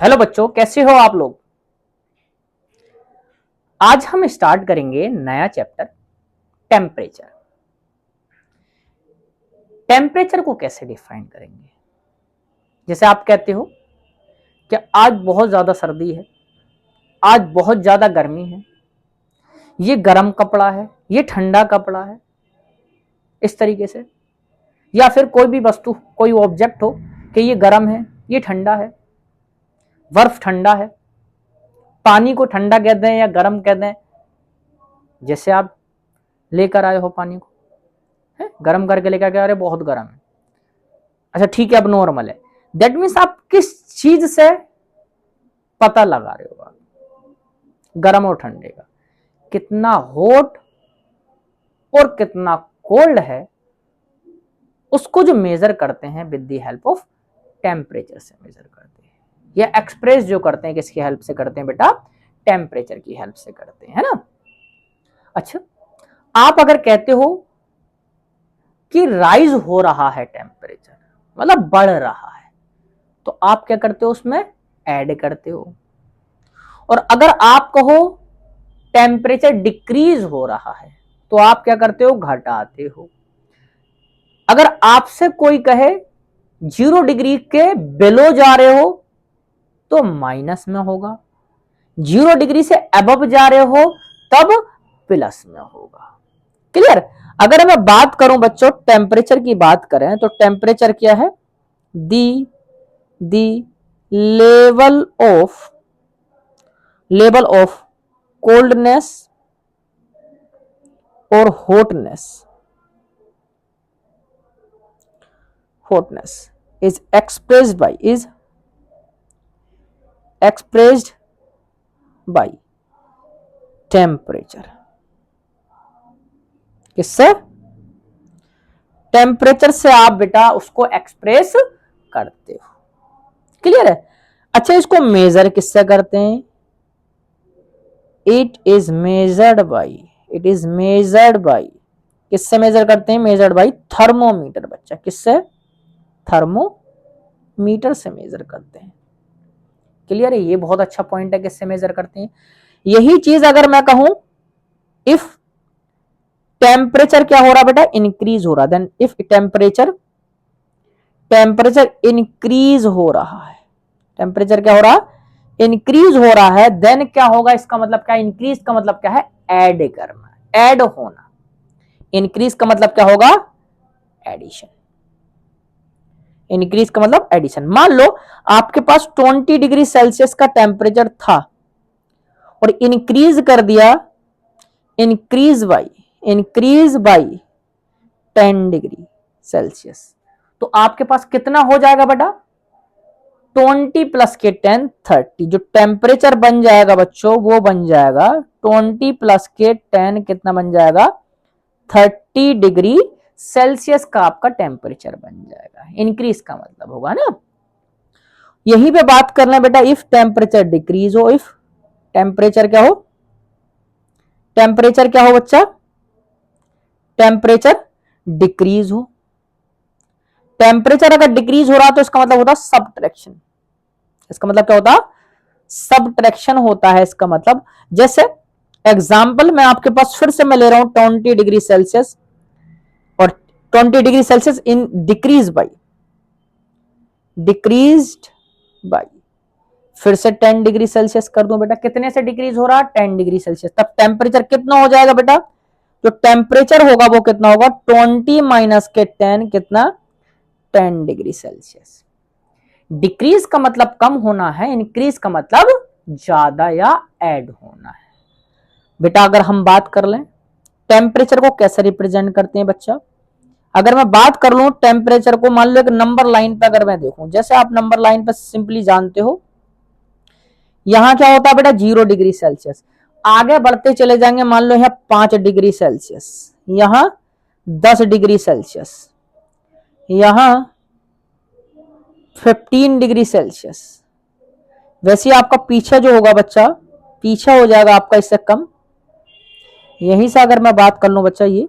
Hello बच्चों, कैसे हो आप लोग। आज हम स्टार्ट करेंगे नया चैप्टर टेम्परेचर। टेम्परेचर को कैसे डिफाइन करेंगे। जैसे आप कहते हो कि आज बहुत ज्यादा सर्दी है, आज बहुत ज्यादा गर्मी है, ये गर्म कपड़ा है, ये ठंडा कपड़ा है, इस तरीके से। या फिर कोई भी वस्तु, कोई ऑब्जेक्ट हो कि ये गर्म है, ये ठंडा है, बर्फ ठंडा है, पानी को ठंडा कह दें या गर्म कह दें। जैसे आप लेकर आए हो पानी को, है गर्म करके लेकर के आ रहे, बहुत गर्म है, अच्छा ठीक है अब नॉर्मल है। दैट मीन्स आप किस चीज से पता लगा रहे हो, आप गर्म और ठंडे का, कितना हॉट और कितना कोल्ड है, उसको जो मेजर करते हैं with the help of temperature से मेजर करते हैं, या एक्सप्रेस जो करते हैं किसकी हेल्प से करते हैं बेटा, टेम्परेचर की हेल्प से करते हैं, है ना। अच्छा, आप अगर कहते हो कि राइज हो रहा है टेम्परेचर, मतलब बढ़ रहा है, तो आप क्या करते हो, उसमें ऐड करते हो। और अगर आप कहो टेम्परेचर डिक्रीज हो रहा है, तो आप क्या करते हो, घटाते हो। अगर आपसे कोई कहे 0 डिग्री के बिलो जा रहे हो, तो माइनस में होगा। 0 डिग्री से अबव जा रहे हो, तब प्लस में होगा। क्लियर। अगर मैं बात करूं बच्चों टेम्परेचर की बात करें, तो टेम्परेचर क्या है, दी लेवल ऑफ कोल्डनेस और hotness is expressed by temperature. किससे, टेम्परेचर से आप बेटा उसको एक्सप्रेस करते हो। क्लियर है। अच्छा, इसको मेजर किससे करते हैं, इट इज मेजर्ड बाई किससे मेजर करते हैं, मेजर्ड बाई थर्मोमीटर। बच्चा किससे, थर्मोमीटर से मेजर करते हैं। क्लियर है, ये बहुत अच्छा पॉइंट है, किससे मेजर करते हैं। यही चीज अगर मैं कहूं इफ टेम्परेचर क्या हो रहा बेटा, इंक्रीज हो रहा, देन इफ टेम्परेचर इंक्रीज हो रहा है, टेम्परेचर क्या हो रहा, इंक्रीज हो रहा है, देन क्या होगा, इसका मतलब क्या, इंक्रीज का मतलब क्या है, ऐड करना, ऐड होना। इंक्रीज का मतलब क्या होगा, एडिशन। इंक्रीज का मतलब एडिशन। मान लो आपके पास 20 डिग्री सेल्सियस का टेम्परेचर था और इंक्रीज कर दिया, इंक्रीज बाई 10 डिग्री सेल्सियस, तो आपके पास कितना हो जाएगा बेटा, 20 प्लस के 10 30। जो टेम्परेचर बन जाएगा बच्चों वो बन जाएगा 20 प्लस के 10 कितना बन जाएगा, 30 डिग्री सेल्सियस का आपका टेम्परेचर बन जाएगा। इंक्रीज का मतलब होगा ना। यहीं पे बात करना बेटा, इफ टेम्परेचर डिक्रीज हो, इफ टेम्परेचर क्या हो, टेम्परेचर क्या हो बच्चा, टेम्परेचर डिक्रीज हो। टेम्परेचर अगर डिक्रीज हो रहा तो इसका मतलब होता सबट्रैक्शन। इसका मतलब क्या होता, सबट्रैक्शन होता है। इसका मतलब जैसे एग्जाम्पल मैं आपके पास फिर से मैं ले रहा हूं 20 डिग्री सेल्सियस और 20 degree Celsius in decreased by फिर से 10 डिग्री सेल्सियस कर दूं बेटा, कितने से डिक्रीज हो रहा, 10 डिग्री सेल्सियस। तब टेम्परेचर कितना हो जाएगा बेटा, जो टेम्परेचर होगा वो कितना होगा, 20 माइनस के 10 कितना, 10 डिग्री सेल्सियस। डिक्रीज का मतलब कम होना है, इंक्रीज का मतलब ज्यादा या ऐड होना है। बेटा अगर हम बात कर लें टेम्परेचर को कैसे रिप्रेजेंट करते हैं बच्चा, अगर मैं बात कर लूं टेम्परेचर को, मान लो एक नंबर लाइन पे अगर मैं देखूं, जैसे आप नंबर लाइन पे सिंपली जानते हो यहां क्या होता है बेटा, 0 डिग्री सेल्सियस। आगे बढ़ते चले जाएंगे, मान लो यहां 5 डिग्री सेल्सियस, यहां 10 डिग्री सेल्सियस, यहां 15 डिग्री सेल्सियस। वैसे आपका पीछे जो होगा बच्चा, पीछे हो जाएगा आपका इससे कम। यहीं से अगर मैं बात कर लूं बच्चा, ये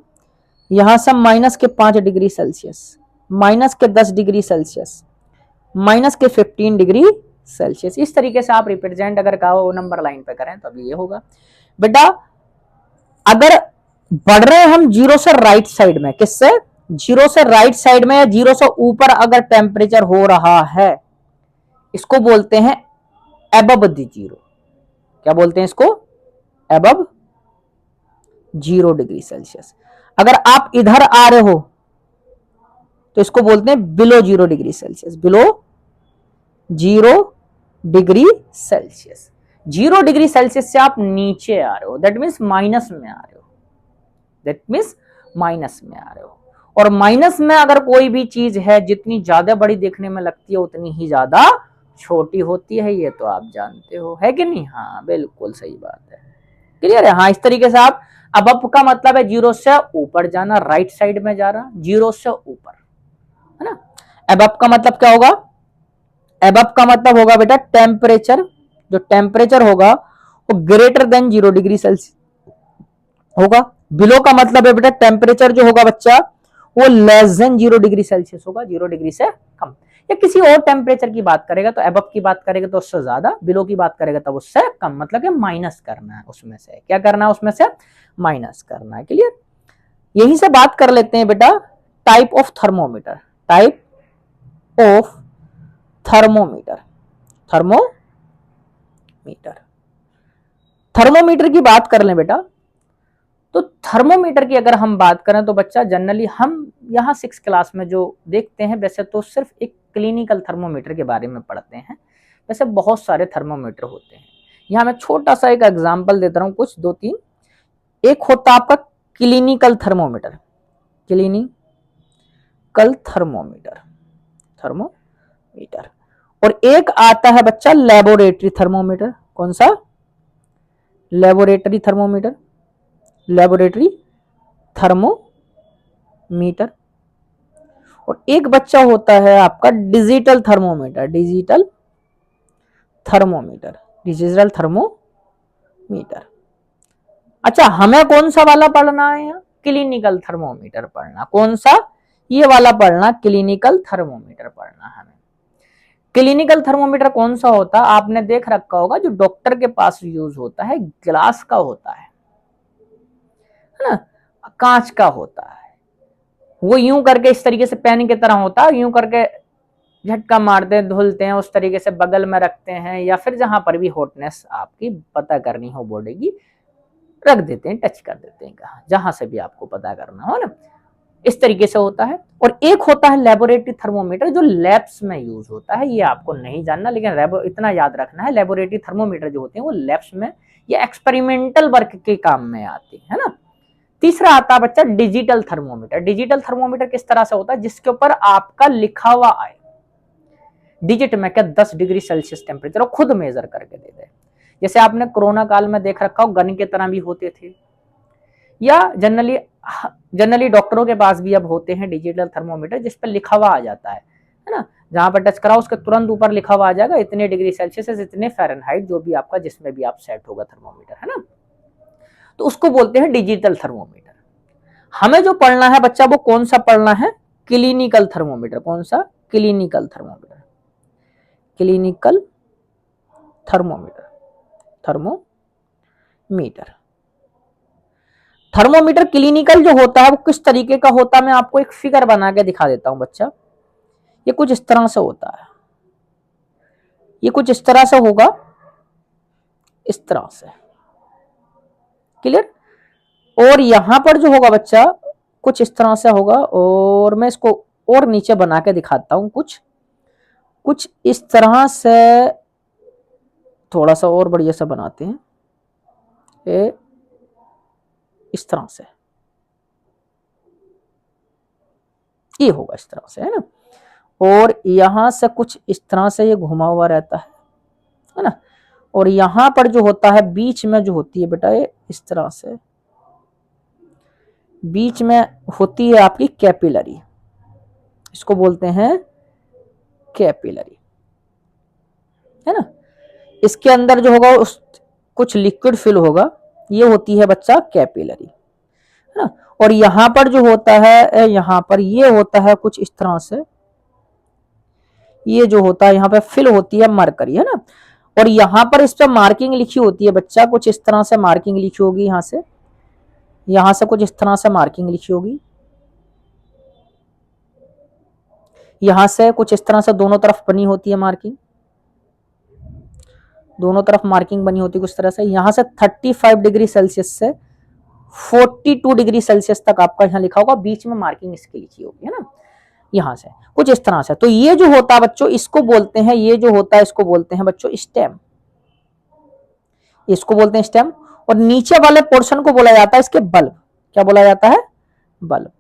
यहां से माइनस के 5 डिग्री सेल्सियस, माइनस के 10 डिग्री सेल्सियस, माइनस के 15 डिग्री सेल्सियस। इस तरीके से आप रिप्रेजेंट अगर कहो नंबर लाइन पे करें तो अभी ये होगा बेटा। अगर बढ़ रहे हैं हम जीरो से राइट साइड में, किससे, जीरो से राइट साइड में या जीरो से ऊपर अगर टेम्परेचर हो रहा है, इसको बोलते हैं एबव द जीरो। क्या बोलते हैं इसको, एबव 0 डिग्री सेल्सियस। अगर आप इधर आ रहे हो तो इसको बोलते हैं below 0 degree Celsius, below 0 degree Celsius. 0 degree Celsius से आप नीचे आ रहे हो, दैट मीन्स माइनस में आ रहे हो, दैट मीन्स माइनस में आ रहे हो। और माइनस में अगर कोई भी चीज है जितनी ज्यादा बड़ी देखने में लगती है उतनी ही ज्यादा छोटी होती है, ये तो आप जानते हो, है कि नहीं। हाँ बिल्कुल सही बात है, क्लियर है। हाँ इस तरीके से आप, अब अप का मतलब है जीरो से ऊपर जाना, राइट साइड में जा रहा, जीरो से ऊपर, है ना। एबव का मतलब क्या होगा, एबव का मतलब होगा बेटा टेम्परेचर, जो टेम्परेचर होगा वो ग्रेटर देन 0 डिग्री सेल्सियस होगा। बिलो का मतलब है बेटा टेम्परेचर जो होगा बच्चा वो लेस देन 0 डिग्री सेल्सियस होगा, 0 डिग्री से कम। या किसी और टेम्परेचर की बात करेगा तो एबव की बात करेगा तो उससे ज्यादा, बिलो की बात करेगा तब उससे कम, मतलब कि माइनस करना है उसमें से, क्या करना है उसमें से, माइनस करना है, क्लियर। यहीं से बात कर लेते हैं बेटा type of thermometer, type of thermometer, thermometer, thermometer की बात कर लें बेटा तो थर्मोमीटर की अगर हम बात करें तो बच्चा जनरली हम यहाँ 6 क्लास में जो देखते हैं वैसे तो सिर्फ एक क्लिनिकल थर्मोमीटर के बारे में पढ़ते हैं, वैसे बहुत सारे थर्मोमीटर होते हैं। यहाँ मैं छोटा सा एक एग्जांपल देता हूँ, कुछ 2-3। एक होता आपका clinical thermometer, clinical thermometer, thermometer. और एक आता है बच्चा लेबोरेटरी थर्मोमीटर, कौन सा, लेबोरेटरी थर्मोमीटर, लेबोरेटरी थर्मोमीटर। और एक बच्चा होता है आपका digital thermometer, digital thermometer, digital thermometer. अच्छा हमें कौन सा वाला पढ़ना है यहाँ, क्लिनिकल थर्मोमीटर पढ़ना, कौन सा, ये वाला पढ़ना, क्लिनिकल थर्मोमीटर पढ़ना हमें। क्लिनिकल थर्मोमीटर कौन सा होता है, आपने देख रखा होगा जो डॉक्टर के पास यूज होता है, ग्लास का होता है ना, कांच का होता है। वो यूं करके इस तरीके से पेन की तरह होता है, यूं करके झटका मारते हैं, धुलते हैं, उस तरीके से बगल में रखते हैं, या फिर जहां पर भी हॉटनेस आपकी पता करनी हो बॉडी की रख देते हैं, टच कर देते हैं, कहा जहां से भी आपको पता करना हो ना, इस तरीके से होता है। और एक होता है लेबोरेटरी थर्मोमीटर जो लैब्स में यूज होता है, ये आपको नहीं जानना लेकिन इतना याद रखना है, लेबोरेटरी थर्मोमीटर जो होते हैं वो लैब्स में या एक्सपेरिमेंटल वर्क के काम में आते हैं, है ना। तीसरा आता है बच्चा डिजिटल थर्मोमीटर। डिजिटल थर्मोमीटर किस तरह से होता है, जिसके ऊपर आपका लिखा हुआ आए, डिजिट में क्या 10 डिग्री सेल्सियस टेम्परेचर और खुद मेजर करके दे दे। जैसे आपने कोरोना काल में देख रखा हो गन के तरह भी होते थे, या जनरली डॉक्टरों के पास भी अब होते हैं डिजिटल थर्मोमीटर जिस पर लिखा हुआ आ जाता है ना, जहां पर टच कराओ उसके तुरंत ऊपर लिखा हुआ आ जाएगा इतने डिग्री सेल्सियस, इतने फ़ारेनहाइट, जो भी आपका जिसमें भी आप सेट होगा थर्मोमीटर, है ना, तो उसको बोलते हैं डिजिटल थर्मोमीटर। हमें जो पढ़ना है बच्चा वो कौन सा पढ़ना है, क्लिनिकल थर्मोमीटर। कौन सा, clinical thermometer, clinical thermometer, thermometer. Thermometer clinical जो होता है वो किस तरीके का होता है, मैं आपको एक फिगर बना के दिखा देता हूं बच्चा। ये कुछ इस तरह से होता है, ये कुछ इस तरह से होगा, इस तरह से, क्लियर। और यहां पर जो होगा बच्चा कुछ इस तरह से होगा, और मैं इसको और नीचे बना के दिखाता हूं, कुछ इस तरह से, थोड़ा सा और बढ़िया सा बनाते हैं, इस तरह से, ये होगा इस तरह से, है ना। और यहां से कुछ इस तरह से ये घुमा हुआ रहता है ना। और यहां पर जो होता है बीच में जो होती है बेटा ये इस तरह से, बीच में होती है आपकी कैपिलरी, इसको बोलते हैं कैपिलरी, है ना। इसके अंदर जो होगा उस कुछ लिक्विड फिल होगा, ये होती है बच्चा कैपिलरी, है ना। और यहां पर जो होता है, यहां पर ये होता है कुछ इस तरह से, ये जो होता है यहाँ पे फिल होती है मरकरी, है ना। और यहाँ पर इस पे मार्किंग लिखी होती है बच्चा, कुछ इस तरह से मार्किंग लिखी होगी, यहाँ से कुछ इस तरह से मार्किंग लिखी होगी, यहां से कुछ इस तरह से दोनों तरफ बनी होती है मार्किंग, दोनों तरफ मार्किंग बनी होती है कुछ तरह से। यहां से 35 डिग्री सेल्सियस से 42 डिग्री सेल्सियस तक आपका यहाँ लिखा होगा, बीच में मार्किंग इसकी लिखी होगी, है ना, यहां से कुछ इस तरह से। तो ये जो होता है बच्चों, इसको बोलते हैं, ये जो होता है इसको बोलते हैं बच्चों स्टेम, इसको बोलते हैं स्टेम। और नीचे वाले पोर्शन को बोला जाता है इसके बल्ब, क्या बोला जाता है, बल्ब,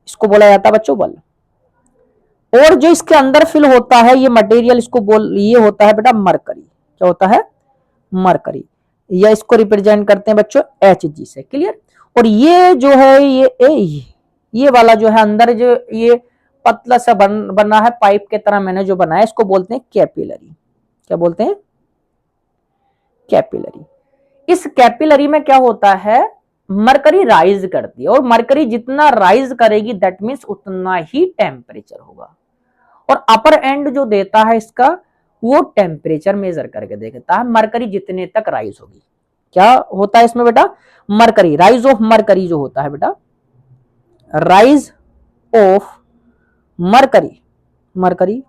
इसको बोला जाता है बच्चों बल्ब। और जो इसके अंदर फिल होता है ये मटेरियल, ये होता है बेटा मरकरी, क्या होता है, मरकरी, या इसको रिप्रेजेंट करते हैं बच्चों Hg से, क्लियर। और ये जो है ये वाला जो है अंदर जो ये पतला सा बना है पाइप के तरह मैंने जो बनाया, इसको बोलते हैं कैपिलरी, क्या बोलते हैं, कैपिलरी। इस कैपिलरी में क्या होता है, मरकरी राइज करती है, और मरकरी जितना राइज करेगी दैट मीन्स उतना ही टेम्परेचर होगा। और अपर एंड जो देता है इसका, वो टेम्परेचर मेजर करके देखता है मरकरी जितने तक राइज होगी। क्या होता है इसमें बेटा, मरकरी, राइज ऑफ मरकरी जो होता है बेटा, rise of mercury, mercury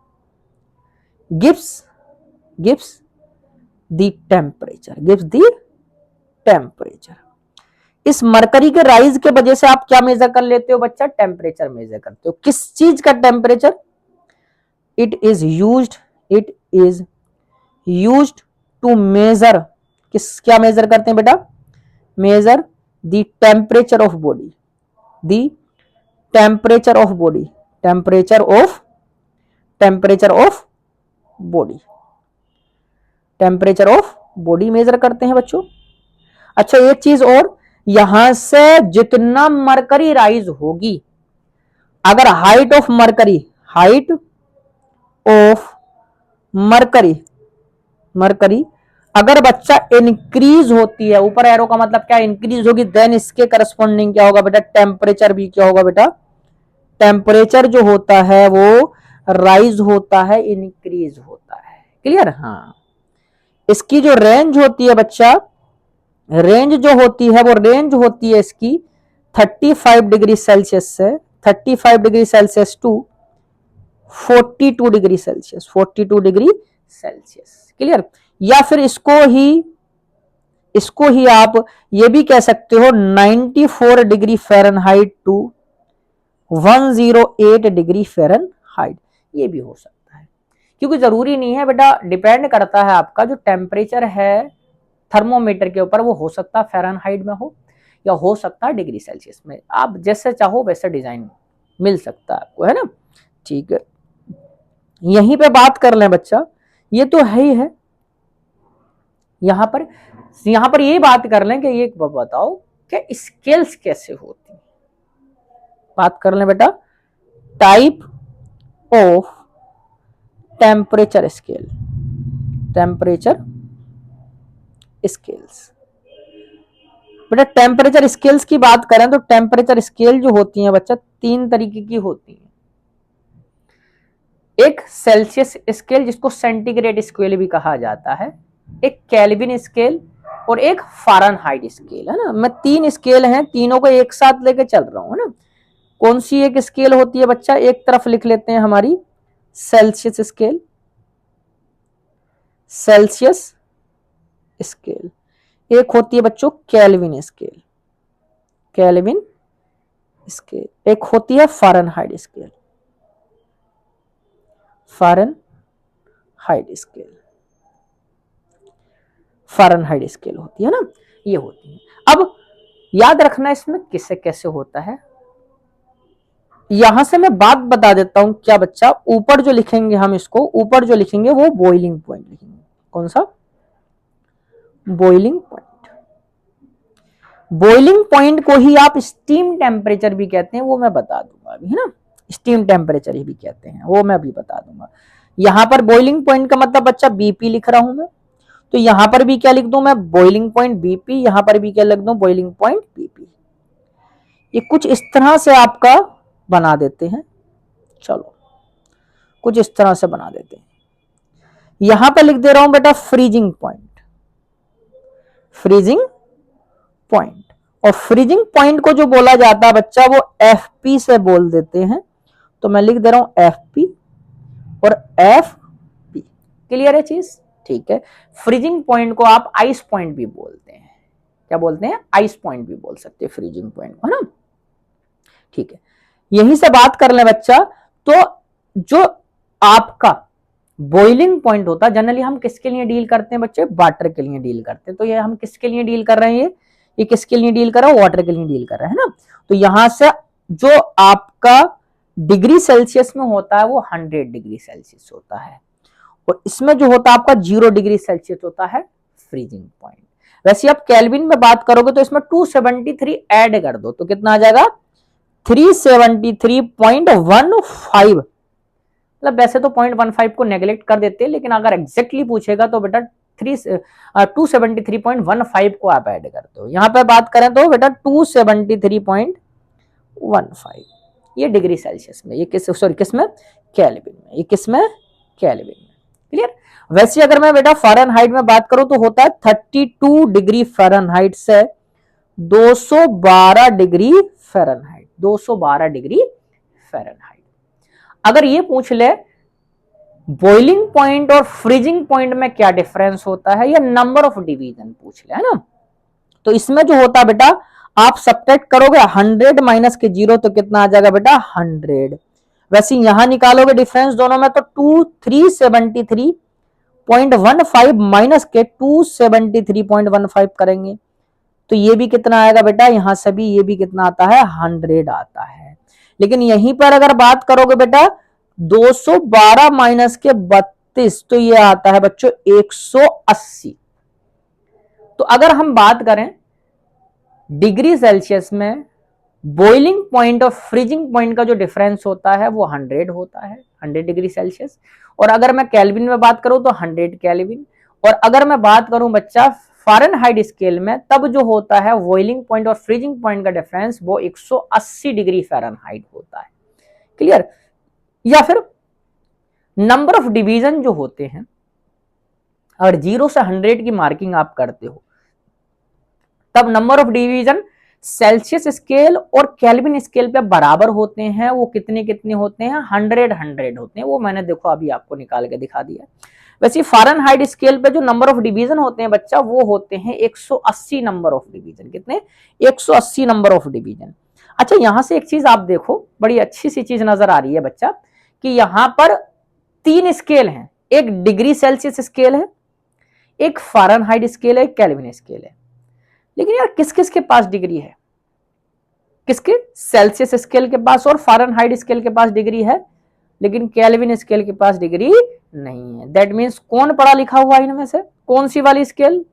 gives the temperature, gives the temperature. इस मरकरी के राइज के वजह से आप क्या मेजर कर लेते हो बच्चा, टेम्परेचर मेजर करते हो। किस चीज का temperature, it is used to measure, क्या मेजर करते हैं बेटा, measure the temperature of body, the temperature of body, temperature of body, temperature of body measure करते हैं बच्चों। अच्छा एक चीज और, यहां से जितना मरकरी राइज होगी, अगर height of mercury, height of mercury अगर बच्चा इंक्रीज होती है, ऊपर एरो का मतलब क्या, इंक्रीज होगी, देन इसके करस्पॉन्डिंग क्या होगा बेटा, टेम्परेचर भी क्या होगा बेटा, टेम्परेचर जो होता है वो राइज होता है, इंक्रीज होता है, क्लियर। हाँ, इसकी जो रेंज होती है बच्चा, रेंज जो होती है वो रेंज होती है इसकी 35 डिग्री सेल्सियस से 35 degree Celsius to 42 degree Celsius, 42 degree Celsius, clear. या फिर इसको ही आप ये भी कह सकते हो 94 degree Fahrenheit to 108 degree Fahrenheit, ये भी हो सकता है। क्योंकि जरूरी नहीं है बेटा, डिपेंड करता है आपका जो टेम्परेचर है थर्मोमीटर के ऊपर, वो हो सकता है फ़ारेनहाइट में हो या हो सकता है डिग्री सेल्सियस में। आप जैसे चाहो वैसे डिजाइन मिल सकता है आपको, है ना, ठीक है। यहीं पे बात कर लें बच्चा, ये तो है ही है। यहां पर ये बात कर लें कि ये बताओ कि स्केल्स कैसे होती हैं। बात कर लें बेटा, type of temperature scale, temperature scales. बेटा टेम्परेचर स्केल्स की बात करें तो टेम्परेचर स्केल जो होती हैं बच्चा 3 तरीके की होती हैं। एक सेल्सियस स्केल जिसको सेंटीग्रेड स्केल भी कहा जाता है, एक केल्विन स्केल और एक फ़ारेनहाइट स्केल, है ना। मैं 3 स्केल हैं, तीनों को एक साथ लेके चल रहा हूं, है ना। कौन सी एक स्केल होती है बच्चा, एक तरफ लिख लेते हैं हमारी सेल्सियस स्केल, सेल्सियस स्केल। एक होती है बच्चों केल्विन स्केल, केल्विन स्केल। एक होती है Fahrenheit scale, Fahrenheit scale, Fahrenheit scale होती है ना, ये होती है। अब याद रखना इसमें किससे कैसे होता है, यहां से मैं बात बता देता हूं क्या बच्चा, ऊपर जो लिखेंगे हम इसको, ऊपर जो लिखेंगे वो बॉइलिंग पॉइंट लिखेंगे। कौन सा, बॉइलिंग पॉइंट। बॉइलिंग पॉइंट को ही आप स्टीम टेम्परेचर भी कहते हैं, वो मैं बता दूंगा अभी, है ना। स्टीम टेम्परेचर ही भी कहते हैं, वो मैं भी बता दूंगा। यहां पर बॉइलिंग पॉइंट का मतलब बच्चा बीपी लिख रहा हूं मैं, तो यहां पर भी क्या लिख दूं मैं, बॉइलिंग पॉइंट बीपी, यहां पर भी क्या लिख दूं, बॉइलिंग पॉइंट बीपी। ये कुछ इस तरह से आपका बना देते हैं। चलो कुछ इस तरह से बना देते हैं। यहां पर लिख दे रहा हूं बेटा फ्रीजिंग पॉइंट, फ्रीजिंग पॉइंट। और फ्रीजिंग पॉइंट को जो बोला जाता है बच्चा वो एफपी से बोल देते हैं, तो मैं लिख दे रहा हूं एफपी और एफपी। क्लियर है चीज? ठीक है। फ्रीजिंग पॉइंट को आप आइस पॉइंट भी बोलते हैं, क्या बोलते हैं? आइस पॉइंट भी बोल सकते हैं फ्रीजिंग पॉइंट को, है ना? ठीक है, यहीं से बात कर ले बच्चा। तो जो आपका बॉइलिंग पॉइंट होता है, जनरली हम किसके लिए डील करते हैं बच्चे? वाटर के लिए डील करते हैं। तो ये हम किसके लिए डील कर रहे हैं? ये किसके लिए डील कर रहा है? वाटर के लिए डील कर रहे हैं, है ना? तो यहां से जो आपका डिग्री सेल्सियस में होता है वो 100 डिग्री सेल्सियस होता है, और इसमें जो होता है आपका 0 डिग्री सेल्सियस होता है फ्रीजिंग पॉइंट। वैसे आप केल्विन में बात करोगे तो इसमें 273 ऐड कर दो तो कितना आ जाएगा? 373.15। मतलब वैसे तो 0.15 को नेग्लेक्ट कर देते हैं, लेकिन अगर एग्जैक्टली पूछेगा तो बेटा 273.15 को आप ऐड कर दो। यहां पे बात करें तो बेटा 273.15 ये डिग्री सेल्सियस में, ये किसमें? केल्विन में। ये किसमें? केल्विन में। क्लियर? वैसे अगर मैं बेटा फ़ारेनहाइट में बात करूं तो होता है 32 डिग्री फ़ारेनहाइट से 212 डिग्री फ़ारेनहाइट, 212 डिग्री फ़ारेनहाइट। अगर ये पूछ ले बॉइलिंग पॉइंट और फ्रीजिंग पॉइंट में क्या डिफरेंस होता है, या नंबर ऑफ डिवीजन पूछ ले, है ना? तो इसमें जो होता है बेटा, आप सब्ट्रैक्ट करोगे 100 माइनस के 0 तो कितना आ जाएगा बेटा? 100। वैसे यहां निकालोगे डिफरेंस दोनों में तो 373.15 माइनस के 273.15 करेंगे तो ये भी कितना आएगा बेटा? यहां से भी ये भी कितना आता है? 100 आता है। लेकिन यहीं पर अगर बात करोगे बेटा 212 माइनस के 32 तो ये आता है बच्चों 180। तो अगर हम बात करें डिग्री सेल्सियस में बॉइलिंग पॉइंट और फ्रीजिंग पॉइंट का जो डिफरेंस होता है वो 100 होता है, 100 डिग्री सेल्सियस। और अगर मैं केल्विन में बात करूं तो 100 केल्विन। और अगर मैं बात करूं बच्चा फ़ारेनहाइट स्केल में, तब जो होता है बॉइलिंग पॉइंट और फ्रीजिंग पॉइंट का डिफरेंस वो 180 डिग्री फ़ारेनहाइट होता है। क्लियर? या फिर नंबर ऑफ डिवीजन जो होते हैं, अगर 0 से 100 की मार्किंग आप करते हो तब number of division Celsius scale और केल्विन स्केल पे बराबर होते हैं। वो कितने कितने होते हैं? 100 होते हैं। वो मैंने देखो अभी आपको निकाल के दिखा दिया। वैसे फ़ारेनहाइट स्केल पे जो नंबर ऑफ डिवीजन होते हैं बच्चा वो होते हैं 180 नंबर ऑफ डिवीजन। कितने? 180 नंबर ऑफ डिवीजन। अच्छा, यहां से एक चीज आप देखो, बड़ी अच्छी सी चीज नजर आ रही है बच्चा कि यहां पर 3 स्केल हैं। एक डिग्री सेल्सियस स्केल है, एक फ़ारेनहाइट स्केल है, एक केल्विन स्केल है। लेकिन यार किस किस के पास डिग्री है? किसके? सेल्सियस स्केल के पास और फ़ारेनहाइट स्केल के पास डिग्री है, लेकिन केल्विन स्केल के पास डिग्री नहीं है। दैट मीन्स कौन पढ़ा लिखा हुआ इनमें से? कौन सी वाली स्केल?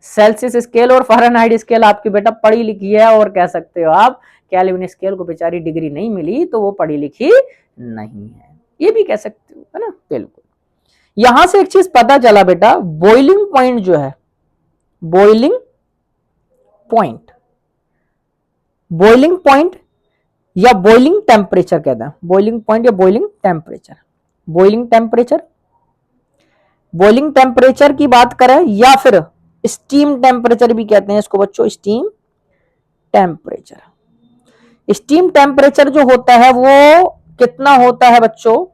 सेल्सियस स्केल और फ़ारेनहाइट स्केल आपकी बेटा पढ़ी लिखी है, और कह सकते हो आप केल्विन स्केल को बेचारी डिग्री नहीं मिली तो वो पढ़ी लिखी नहीं है, ये भी कह सकते हो, है ना? बिल्कुल। यहां से एक चीज पता चला बेटा, बॉइलिंग पॉइंट जो है, बॉइलिंग पॉइंट, बॉइलिंग पॉइंट या बॉइलिंग टेम्परेचर कहते हैं। बॉइलिंग पॉइंट या boiling temperature, boiling temperature, boiling temperature की बात करें या फिर स्टीम टेम्परेचर भी कहते हैं इसको बच्चों, स्टीम टेम्परेचर। स्टीम टेम्परेचर जो होता है वो कितना होता है बच्चों?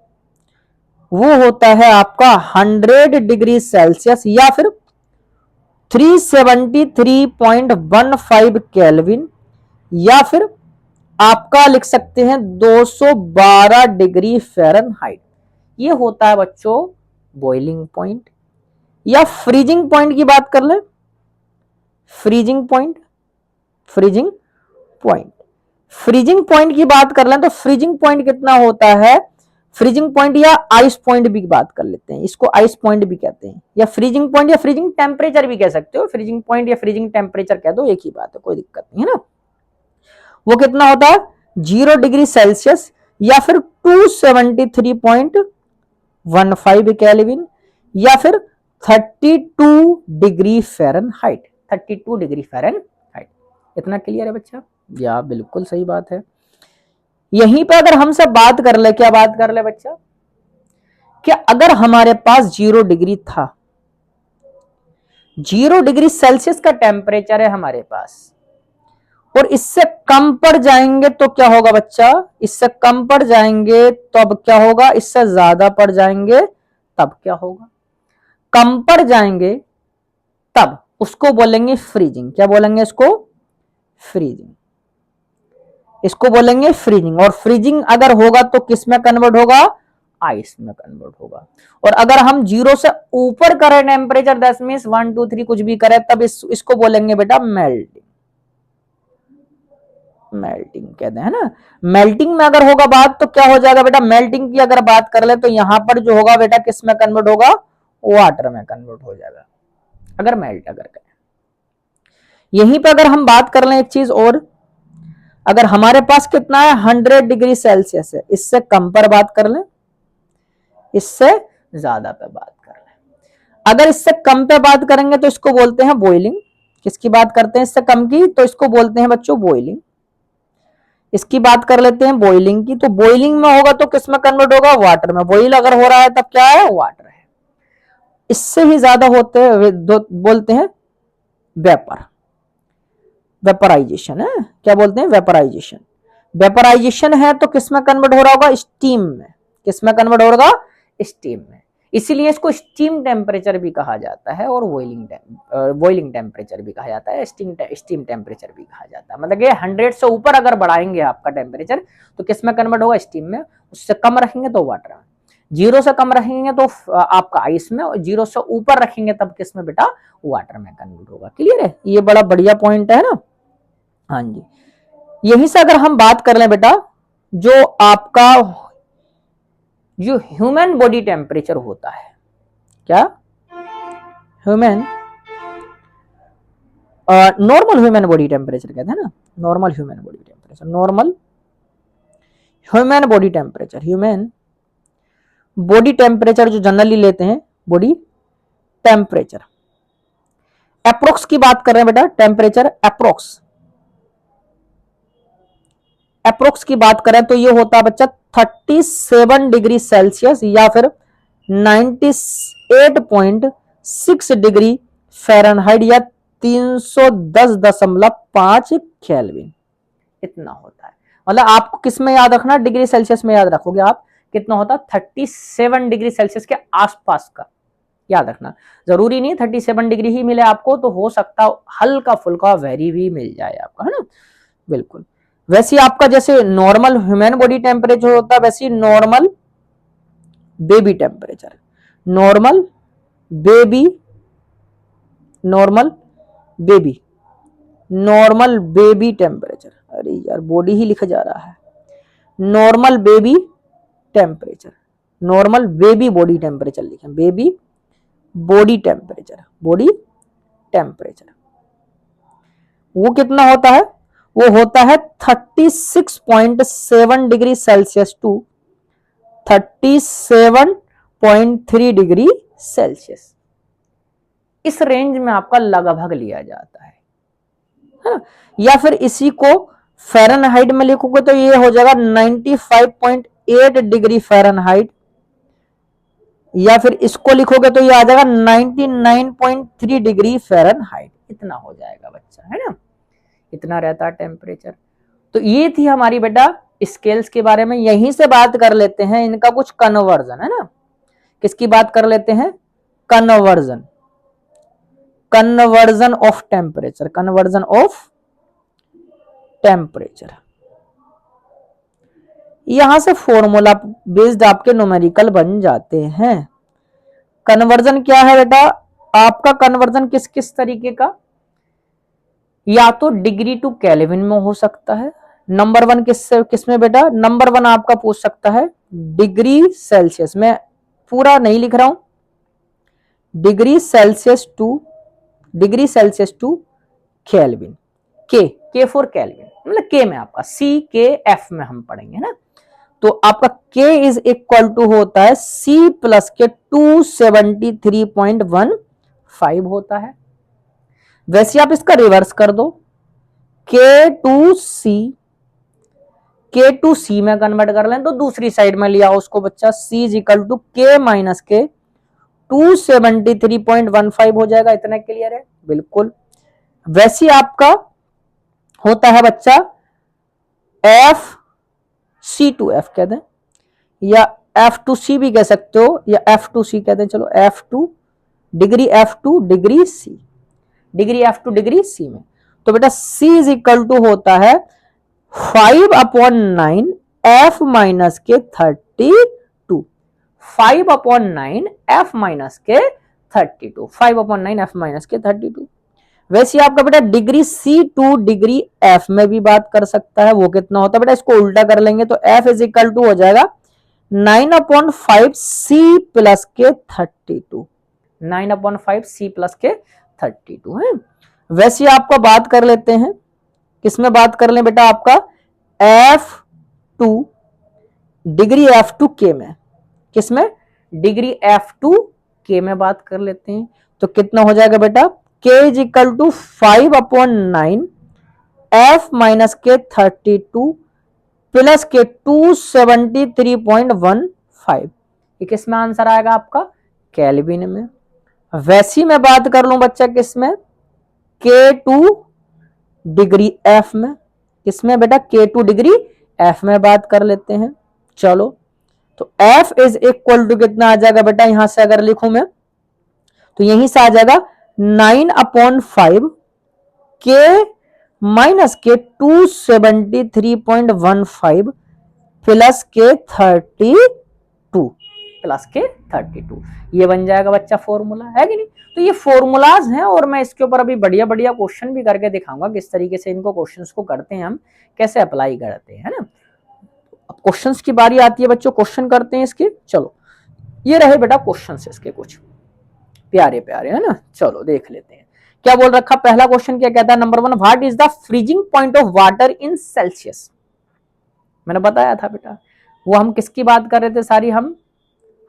वो होता है आपका 100 डिग्री सेल्सियस या फिर 373.15 केल्विन, या फिर आपका लिख सकते हैं 212 डिग्री फ़ारेनहाइट। ये होता है बच्चों बॉइलिंग पॉइंट। या फ्रीजिंग पॉइंट की बात कर ले, freezing point, freezing point, freezing point की बात कर लें तो फ्रीजिंग पॉइंट कितना होता है? फ्रीजिंग पॉइंट या आइस पॉइंट भी बात कर लेते हैं, इसको आइस पॉइंट भी कहते हैं, या फ्रीजिंग पॉइंट या फ्रीजिंग टेम्परेचर भी कह सकते हो। फ्रीजिंग पॉइंट या फ्रीजिंग टेम्परेचर कह दो, एक ही बात है, कोई दिक्कत नहीं है ना। वो कितना होता है? 0 डिग्री सेल्सियस या फिर 273.15 केल्विन, या फिर 32 डिग्री फ़ारेनहाइट, 32 डिग्री फ़ारेनहाइट। इतना क्लियर है बच्चा? या बिल्कुल सही बात है। यहीं पे अगर हमसे बात कर ले, क्या बात कर ले बच्चा? कि अगर हमारे पास 0 डिग्री था, 0 डिग्री सेल्सियस का टेम्परेचर है हमारे पास, और इससे कम पड़ जाएंगे तो क्या होगा बच्चा, इससे कम पड़ जाएंगे तो अब क्या होगा, इससे ज्यादा पड़ जाएंगे तब क्या होगा, कम पड़ जाएंगे तब उसको बोलेंगे फ्रीजिंग। क्या बोलेंगे इसको, फ्रीजिंग, इसको बोलेंगे फ्रीजिंग। और फ्रीजिंग अगर होगा तो किस में कन्वर्ट होगा, आइस में कन्वर्ट होगा। और अगर हम 0 से ऊपर करें टेम्परेचर, 10 मीन्स 1 2 3 कुछ भी करें, तब इसको बोलेंगे बेटा मेल्टिंग। मेल्टिंग कहते हैं ना। मेल्टिंग में अगर होगा बात तो क्या हो जाएगा बेटा, मेल्टिंग की अगर बात कर ले तो यहां पर जो होगा बेटा किस में कन्वर्ट होगा, वाटर में कन्वर्ट हो जाएगा अगर मेल्ट अगर करें। यहीं पे अगर हम बात कर लें एक चीज और, अगर हमारे पास कितना है 100 डिग्री सेल्सियस है, इससे कम पर बात कर लें, इससे ज्यादा पे बात कर लें। अगर इससे कम पे बात करेंगे तो इसको बोलते हैं बॉइलिंग। किसकी बात करते हैं इससे कम की, तो इसको बोलते हैं बच्चों बॉइलिंग। इसकी बात कर लेते हैं बॉइलिंग की, तो बॉइलिंग में होगा तो किस में कन्वर्ट होगा, वाटर में। बॉइल अगर हो रहा है तब क्या है, वाटर है। इससे ही ज्यादा होते हैं बोलते हैं वेपर, वेपराइजेशन है। क्या बोलते हैं, वेपराइजेशन। वेपराइजेशन है तो किस में कन्वर्ट हो रहा होगा, स्टीम में। किस में कन्वर्ट होगा, स्टीम में। इसीलिए इसको स्टीम टेम्परेचर भी कहा जाता है और बॉइलिंग टेम्परेचर भी कहा जाता है, स्टीम टेम्परेचर भी कहा जाता है। मतलब ये 100 से ऊपर अगर बढ़ाएंगे आपका टेम्परेचर तो किस में कन्वर्ट होगा, स्टीम में। उससे कम रखेंगे तो वाटर में। 0 से कम रखेंगे तो आपका आइस में, और 0 से ऊपर रखेंगे तब किस में बेटा, वाटर में कन्वर्ट होगा। क्लियर है, ये बड़ा बढ़िया पॉइंट है ना। हाँ जी, यहीं से अगर हम बात कर लें बेटा, जो आपका जो ह्यूमन बॉडी टेम्परेचर होता है, क्या, human normal human body temperature कहते हैं ना, normal human body temperature, normal human body temperature, human body temperature जो जनरली लेते हैं, बॉडी टेम्परेचर। अप्रोक्स की बात कर रहे हैं बेटा, टेम्परेचर अप्रोक्स, अप्रोक्स की बात करें तो ये होता है बच्चा 37 डिग्री सेल्सियस या फिर 98.6 डिग्री फ़ारेनहाइट या 310.5 केल्विन, इतना होता है। मतलब आपको किस में याद रखना, डिग्री सेल्सियस में याद रखोगे आप, कितना होता है 37 डिग्री सेल्सियस के आसपास का याद रखना। जरूरी नहीं 37 डिग्री ही मिले आपको, तो हो सकता हल्का फुल्का वेरी भी मिल जाए आपका, है ना। बिल्कुल वैसे आपका जैसे नॉर्मल ह्यूमन बॉडी टेम्परेचर होता है, वैसे normal baby temperature, normal baby, normal baby, normal baby temperature, अरे यार बॉडी ही लिखा जा रहा है, normal baby temperature, normal baby body temperature लिखें, baby body temperature, body temperature वो कितना होता है, वो होता है 36.7 degree Celsius to 37.3 degree Celsius. इस रेंज में आपका लगभग लिया जाता है ना। या फिर इसी को फ़ारेनहाइट में लिखोगे तो ये हो जाएगा 95.8 डिग्री फ़ारेनहाइट, या फिर इसको लिखोगे तो ये आ जाएगा 99.3 डिग्री फ़ारेनहाइट, इतना हो जाएगा बच्चा, है ना। इतना रहता है टेम्परेचर। तो ये थी हमारी बेटा स्केल्स के बारे में। यहीं से बात कर लेते हैं इनका कुछ कन्वर्जन, है ना। किसकी बात कर लेते हैं, conversion, conversion of temperature, conversion of temperature. यहां से फॉर्मूला बेस्ड आपके न्यूमेरिकल बन जाते हैं। कन्वर्जन क्या है बेटा, आपका कन्वर्जन किस किस तरीके का, या तो डिग्री टू केल्विन में हो सकता है। नंबर 1 किसमें बेटा, नंबर 1 आपका पूछ सकता है डिग्री सेल्सियस में, पूरा नहीं लिख रहा हूं, डिग्री सेल्सियस टू केल्विन, के फॉर केल्विन, मतलब के में आपका CKF में हम पढ़ेंगे ना। तो आपका K इज इक्वल टू होता है C प्लस के 273.15 होता है। वैसे आप इसका रिवर्स कर दो, K के टू सी में कन्वर्ट कर लें तो दूसरी साइड में लिया उसको बच्चा, C इज इक्वल टू के माइनस के 273.15 हो जाएगा। इतना क्लियर है? बिल्कुल। वैसे आपका होता है बच्चा एफ सी टू एफ कहते हैं, या एफ टू सी भी कह सकते हो, या एफ टू सी कहते हैं। चलो F to degree C, degree F to degree C में, तो बेटा C इज इक्वल टू होता है 5/9 एफ माइनस के 32, 5/9 एफ माइनस के 32, 5/9 एफ माइनस के 32। वैसे आपका बेटा degree C two degree F में भी बात कर सकता है, वो कितना होता है बेटा, इसको उल्टा कर लेंगे तो F इज इक्वल टू हो जाएगा 9/5 C प्लस के 32, 9/5 C प्लस के 32 है। वैसे आपका बात कर लेते हैं, किसमें बात कर लें बेटा, आपका F2 डिग्री F2K में, किसमें, डिग्री F2K में बात कर लेते हैं। तो कितना हो जाएगा बेटा, K is equal to 5/9 F minus के 32 प्लस के 273.15, ये किसमें आंसर आएगा आपका, केल्विन में। वैसी मैं बात कर लूं बच्चा किसमें, K2 डिग्री F में, किसमें बेटा, K2 डिग्री F में बात कर लेते हैं। चलो तो F इज इक्वल टू कितना आ जाएगा बेटा, यहां से अगर लिखूं मैं तो यहीं से आ जाएगा 9/5 K माइनस के 273.15 प्लस के 32, प्लस के 32, ये बन जाएगा बच्चा फॉर्मूला, है कि नहीं। तो ये फॉर्मूलाज हैं और मैं इसके ऊपर अभी बढ़िया बढ़िया क्वेश्चन भी करके दिखाऊंगा किस तरीके से इनको क्वेश्चंस को करते हैं, हम कैसे अप्लाई करते हैं, है ना। अब क्वेश्चंस की बारी आती है बच्चों, क्वेश्चन करते हैं इसके। चलो ये रहे बेटा क्वेश्चंस इसके कुछ प्यारे प्यारे, है ना। चलो देख लेते हैं क्या बोल रखा। पहला क्वेश्चन क्या कहता है, number 1, what is the freezing point of water in Celsius. मैंने बताया था बेटा, वो हम किसकी बात कर रहे थे, सारी हम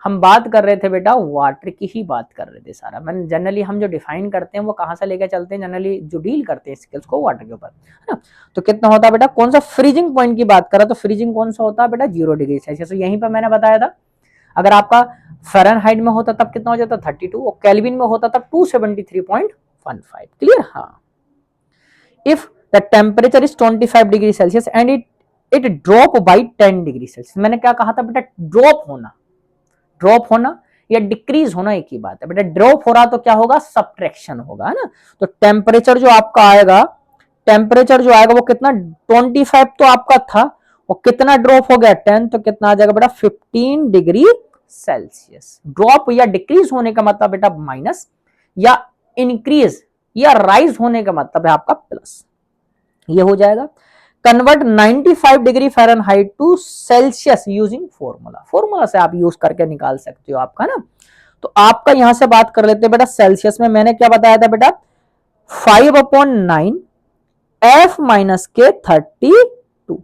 बात कर रहे थे बेटा वाटर की ही बात कर रहे थे सारा। मैंने जनरली हम जो डिफाइन करते हैं वो कहां से लेकर चलते हैं, जनरली जो डील करते हैं स्किल्स को वाटर के ऊपर, है ना। तो कितना होता है बेटा, कौन सा फ्रीजिंग पॉइंट की बात करा, तो फ्रीजिंग कौन सा होता है बेटा, 0 डिग्री सेल्सियस। तो यहीं पर मैंने बताया था, अगर आपका फ़ारेनहाइट में होता तब कितना हो जाता, 32, और केल्विन में होता तब 273.15। क्लियर, हाँ। If the temperature is 25 degree Celsius and it drop by 10 degree Celsius. मैंने क्या कहा था बेटा, ड्रॉप होना या डिक्रीज होना एक ही बात है बेटा। ड्रॉप हो रहा तो क्या होगा, सबट्रैक्शन होगा, है ना। तो टेम्परेचर जो आपका आएगा, वो कितना, 25 तो आपका था, और कितना ड्रॉप हो गया, 10, तो कितना आ जाएगा बेटा, 15 डिग्री सेल्सियस। ड्रॉप या डिक्रीज होने का मतलब बेटा माइनस, या इंक्रीज या राइज होने का मतलब है आपका प्लस, ये हो जाएगा। Convert 95 degree Fahrenheit to Celsius using formula से आप यूज करके निकाल सकते हो आपका ना। तो आपका यहां से बात कर लेते हैं बेटा सेल्सियस में। मैंने क्या बताया था बेटा, 5/9 F माइनस के 32,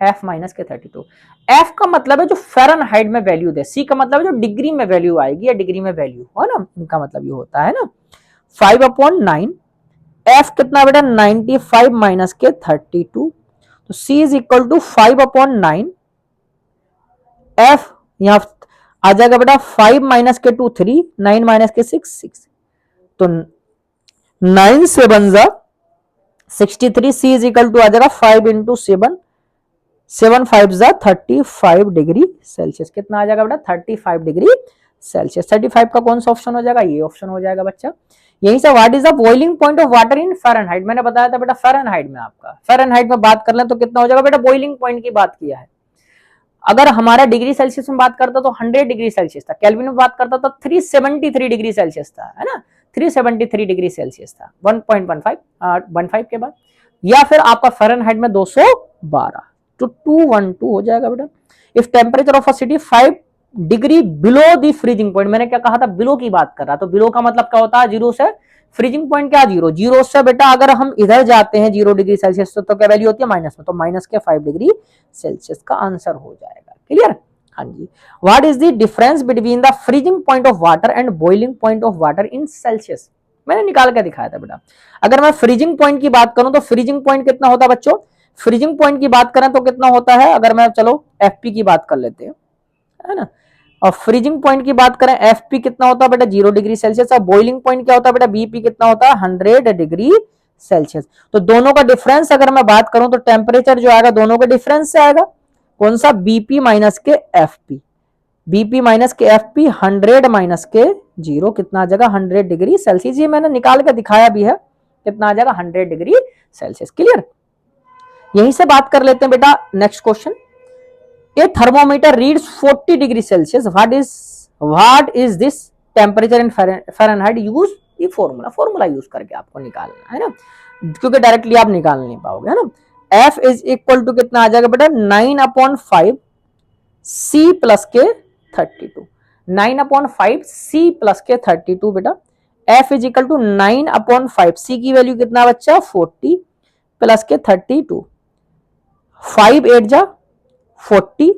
F माइनस के 32। F का मतलब है जो फ़ारेनहाइट में वैल्यू दे, C का मतलब है जो डिग्री में वैल्यू आएगी या डिग्री में वैल्यू हो ना, इनका मतलब ये होता है ना। 5/9 F कितना बेटा, 95 माइनस के 32, तो C is equal to 5/9 F, यहां आ जाएगा बेटा 5 माइनस के 2 3, 9 माइनस के 6 6, तो 9 से बन जा 63। C इज इक्वल टू आ जाएगा 5 इंटू 7, 7 5 जा 35 डिग्री सेल्सियस। कितना आ जाएगा बेटा, 35 डिग्री सेल्सियस। 35 का कौन सा ऑप्शन हो जाएगा, ये ऑप्शन हो जाएगा बच्चा। यहीं से what is the boiling point of water in Fahrenheit, मैंने बताया था बेटा फ़ारेनहाइट में, आपका फ़ारेनहाइट में बात कर लें तो कितना हो जाएगा बेटा, बॉइलिंग पॉइंट की बात किया है। अगर हमारा डिग्री सेल्सियस में बात करता तो 100 डिग्री सेल्सियस था, केल्विन में बात करता तो 373 डिग्री सेल्सियस था, है ना। 373 डिग्री सेल्सियस था 1.15 के बाद, या फिर आपका फ़ारेनहाइट में 212, तो 212 हो जाएगा बेटा। If temperature of a city 5 degree below the freezing point, मैंने क्या कहा था, बिलो की बात कर रहा, तो बिलो का मतलब क्या होता है, 0 से, फ्रीजिंग पॉइंट क्या, 0 से बेटा अगर हम इधर जाते हैं 0 डिग्री सेल्सियस तो क्या वैल्यू होती है, माइनस में, तो माइनस के 5 डिग्री सेल्सियस का आंसर हो जाएगा। क्लियर, हाँ जी। What is the difference between the freezing point of water and boiling point of water in Celsius, मैंने निकाल के दिखाया था बेटा। अगर मैं फ्रीजिंग पॉइंट की बात करूं तो फ्रीजिंग पॉइंट कितना होता है बच्चों, फ्रीजिंग पॉइंट की बात करें तो कितना होता है, अगर मैं चलो एफपी की बात कर लेते हैं, है ना। और फ्रीजिंग पॉइंट की बात करें, एफपी कितना होता है बेटा 0 डिग्री सेल्सियस, और बॉइलिंग पॉइंट क्या होता है बेटा बीपी कितना होता है 100 डिग्री सेल्सियस। तो दोनों का डिफरेंस अगर मैं बात करूं तो टेम्परेचर जो आएगा दोनों के डिफरेंस से आएगा, कौन सा, बीपी माइनस के एफपी, बीपी माइनस के एफपी 100 माइनस के 0 कितना आ जाएगा 100 डिग्री सेल्सियस। ये मैंने निकाल के दिखाया भी है, कितना आ जाएगा 100 डिग्री सेल्सियस। क्लियर। यहीं से बात कर लेते हैं बेटा next question. A thermometer reads 40 degree Celsius, what is this temperature in Fahrenheit, use ये फॉर्मूला यूज करके आपको निकालना है ना, क्योंकि डायरेक्टली आप निकाल नहीं पाओगे, है ना। F इज इक्वल टू कितना आ जाएगा बेटा 9/5 C प्लस के 32, 9/5 C प्लस के 32 बेटा। F is equal to 9/5, C की वैल्यू कितना बच्चा 40 प्लस के 32, 5 8 जा 40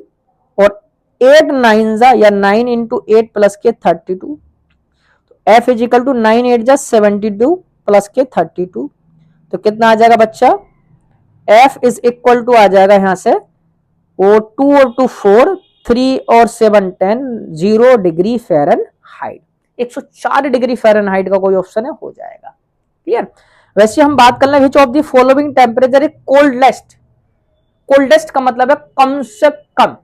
और 8 9 जा या 9 इंटू 8 प्लस के 32, F इज इक्वल टू 9 8 जा 72 प्लस के 32, तो कितना आ जाएगा बच्चा, F इज इक्वल टू आ जाएगा यहां से वो 2 और 2 4, 3 और 7 10, 0 डिग्री फ़ारेनहाइट, 104 डिग्री फ़ारेनहाइट का कोई ऑप्शन है, हो जाएगा। क्लियर। वैसे हम बात कर लें which of the following temperature is coldest, coldest का मतलब है कम से कम,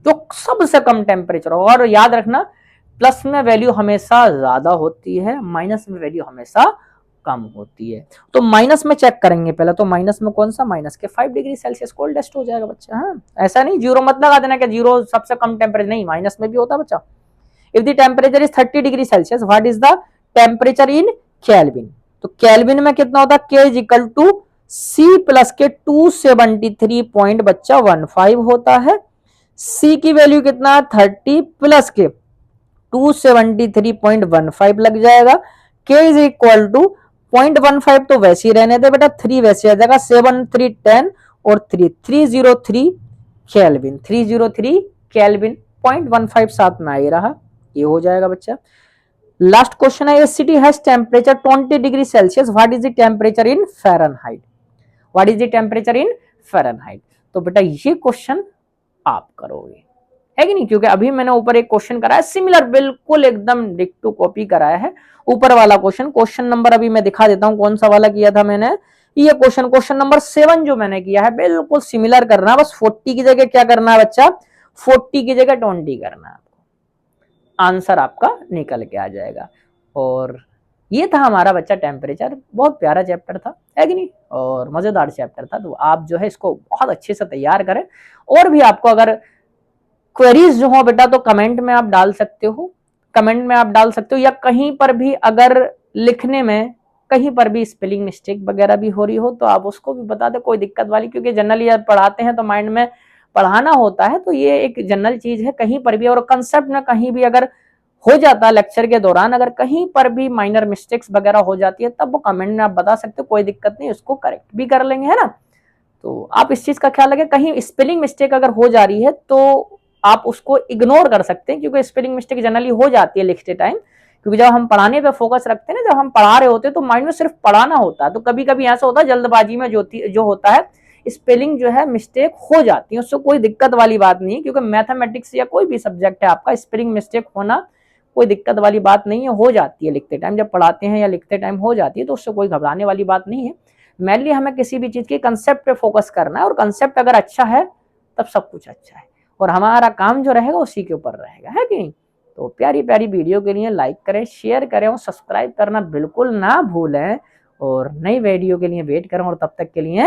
जो सबसे कम टेम्परेचर। और याद रखना प्लस में वैल्यू हमेशा ज्यादा होती है, माइनस में वैल्यू हमेशा कम होती है। तो माइनस में चेक करेंगे पहले, तो माइनस में कौन सा, माइनस के 5 डिग्री सेल्सियस कोल्डेस्ट हो जाएगा बच्चा। हाँ, ऐसा नहीं जीरो मत लगा देना कि जीरो सबसे कम टेम्परेचर, नहीं, माइनस में भी होता है बच्चा। If the temperature is 30 degree Celsius, what is the temperature in Kelvin, तो केल्विन में कितना होता है, K is equal to C plus के 273 पॉइंट बच्चा 15 होता है। C की वैल्यू कितना है 30 प्लस के 273.15 लग जाएगा। K इज इक्वल टू 0.15 तो वैसे ही रहने दे बेटा, 3 वैसे आ जाएगा, 7 3 10 और 3 303 केल्विन, 303 केल्विन, 0.15 साथ में आ ही रहा, ये हो जाएगा बच्चा। लास्ट क्वेश्चन है, a city has temperature 20 degree Celsius, what is the temperature in Fahrenheit, what is the temperature in Fahrenheit. तो बेटा ये क्वेश्चन आप करोगे, है कि नहीं, क्योंकि अभी मैंने ऊपर एक क्वेश्चन कराया सिमिलर, बिल्कुल एकदम डिक्टो कॉपी कराया है ऊपर वाला क्वेश्चन। क्वेश्चन नंबर अभी मैं दिखा देता हूं कौन सा वाला किया था मैंने, ये क्वेश्चन नंबर 7 जो मैंने किया है बिल्कुल सिमिलर करना है, बस 40 की जगह क्या करना है बच्चा, 40 की जगह 20 करना है, आंसर आपका निकल के आ जाएगा। और ये था हमारा बच्चा टेम्परेचर, बहुत प्यारा चैप्टर था, है कि नहीं, और मजेदार चैप्टर था। तो आप जो है इसको बहुत अच्छे से तैयार करें, और भी आपको अगर क्वेरीज जो हो बेटा तो कमेंट में आप डाल सकते हो, कमेंट में आप डाल सकते हो, या कहीं पर भी अगर लिखने में कहीं पर भी स्पेलिंग मिस्टेक वगैरह भी हो रही हो तो आप उसको भी बता दे, कोई दिक्कत वाली, क्योंकि जनरली आप पढ़ाते हैं तो माइंड में पढ़ाना होता है, तो ये एक जनरल चीज है, कहीं पर भी और कंसेप्ट में कहीं भी अगर हो जाता है लेक्चर के दौरान, अगर कहीं पर भी माइनर मिस्टेक्स वगैरह हो जाती है तब वो कमेंट में आप बता सकते हो, कोई दिक्कत नहीं, उसको करेक्ट भी कर लेंगे, है ना। तो आप इस चीज का ख्याल रखें, कहीं स्पेलिंग मिस्टेक अगर हो जा रही है तो आप उसको इग्नोर कर सकते हैं, क्योंकि स्पेलिंग मिस्टेक जनरली हो जाती है लिखते टाइम, क्योंकि जब हम पढ़ाने पे फोकस रखते हैं ना, जब हम पढ़ा रहे होते हैं तो माइंड में सिर्फ पढ़ाना होता है, तो कभी कभी ऐसा होता है जल्दबाजी में जो होता है स्पेलिंग जो है मिस्टेक हो जाती है, उससे कोई दिक्कत वाली बात नहीं है, क्योंकि मैथमेटिक्स या कोई भी सब्जेक्ट है आपका, स्पेलिंग मिस्टेक होना कोई दिक्कत वाली बात नहीं है, हो जाती है लिखते टाइम, जब पढ़ाते हैं या लिखते टाइम हो जाती है, तो उससे कोई घबराने वाली बात नहीं है। मेनली हमें किसी भी चीज के कंसेप्ट पे फोकस करना है, और कंसेप्ट अगर अच्छा है तब सब कुछ अच्छा है, और हमारा काम जो रहेगा उसी के ऊपर रहेगा, है कि नहीं। तो प्यारी प्यारी वीडियो के लिए लाइक करें, शेयर करें और सब्सक्राइब करना बिल्कुल ना भूलें, और नई वीडियो के लिए वेट करें, और तब तक के लिए